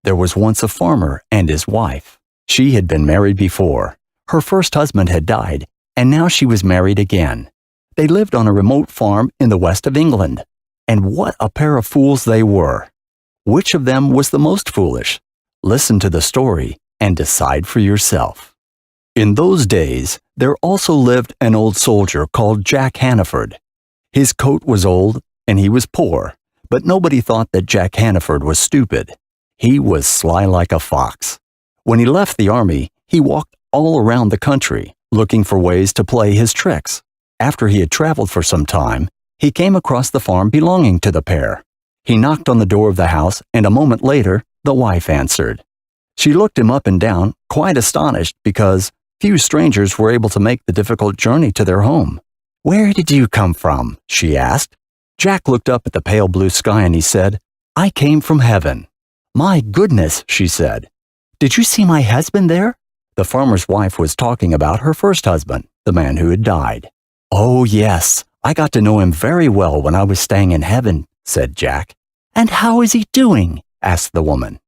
There was once a farmer and his wife. She had been married before. Her first husband had died, and now she was married again. They lived on a remote farm in the west of England. And what a pair of fools they were! Which of them was the most foolish? Listen to the story and decide for yourself. In those days, there also lived an old soldier called Jack Hannaford. His coat was old, and he was poor, but nobody thought that Jack Hannaford was stupid. He was sly like a fox. When he left the army, he walked all around the country, looking for ways to play his tricks. After he had traveled for some time, he came across the farm belonging to the pair. He knocked on the door of the house, and a moment later, the wife answered. She looked him up and down, quite astonished because few strangers were able to make the difficult journey to their home. "Where did you come from?" she asked. Jack looked up at the pale blue sky and he said, "I came from heaven." "My goodness," she said. "Did you see my husband there?" The farmer's wife was talking about her first husband, the man who had died. "Oh, yes, I got to know him very well when I was staying in heaven," said Jack. "And how is he doing?" asked the woman.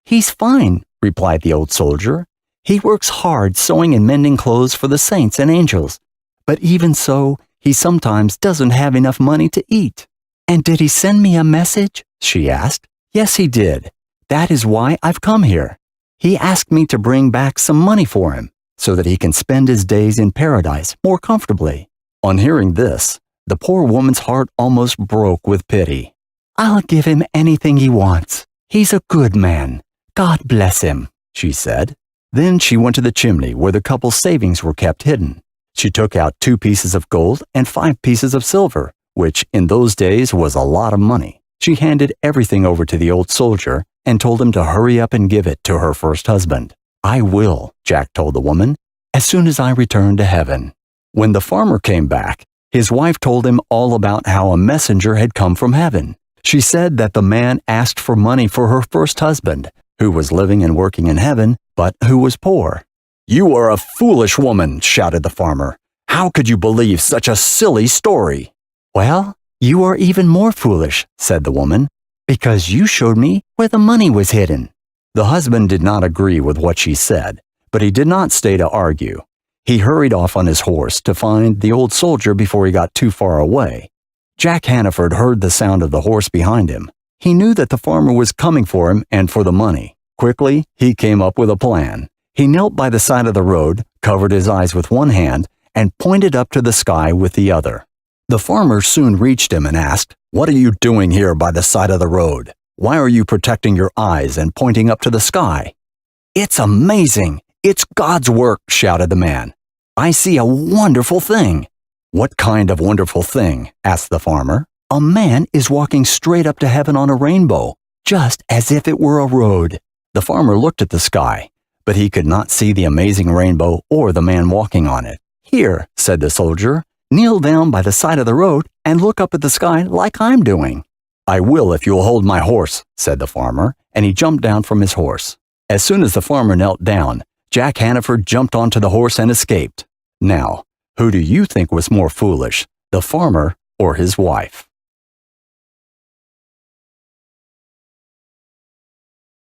"He's fine," replied the old soldier. "He works hard sewing and mending clothes for the saints and angels. But even so, he sometimes doesn't have enough money to eat." "And did he send me a message?" she asked. "Yes, he did. That is why I've come here. He asked me to bring back some money for him, so that he can spend his days in paradise more comfortably." On hearing this, the poor woman's heart almost broke with pity. "I'll give him anything he wants. He's a good man. God bless him," she said. Then she went to the chimney where the couple's savings were kept hidden. She took out 2 pieces of gold and 5 pieces of silver, which in those days was a lot of money. She handed everything over to the old soldier and told him to hurry up and give it to her first husband. "I will," Jack told the woman, "as soon as I return to heaven." When the farmer came back, his wife told him all about how a messenger had come from heaven. She said that the man asked for money for her first husband, who was living and working in heaven, but who was poor. "You are a foolish woman," shouted the farmer. "How could you believe such a silly story?" "Well, you are even more foolish," said the woman, "because you showed me where the money was hidden." The husband did not agree with what she said, but he did not stay to argue. He hurried off on his horse to find the old soldier before he got too far away. Jack Hannaford heard the sound of the horse behind him. He knew that the farmer was coming for him and for the money. Quickly, he came up with a plan. He knelt by the side of the road, covered his eyes with one hand, and pointed up to the sky with the other. The farmer soon reached him and asked, "What are you doing here by the side of the road? Why are you protecting your eyes and pointing up to the sky?" "It's amazing! It's God's work!" shouted the man. "I see a wonderful thing." "What kind of wonderful thing?" asked the farmer. "A man is walking straight up to heaven on a rainbow, just as if it were a road." The farmer looked at the sky, but he could not see the amazing rainbow or the man walking on it. "Here," said the soldier, "kneel down by the side of the road and look up at the sky like I'm doing." "I will if you'll hold my horse," said the farmer, and he jumped down from his horse. As soon as the farmer knelt down, Jack Hannaford jumped onto the horse and escaped. Now, who do you think was more foolish, the farmer or his wife?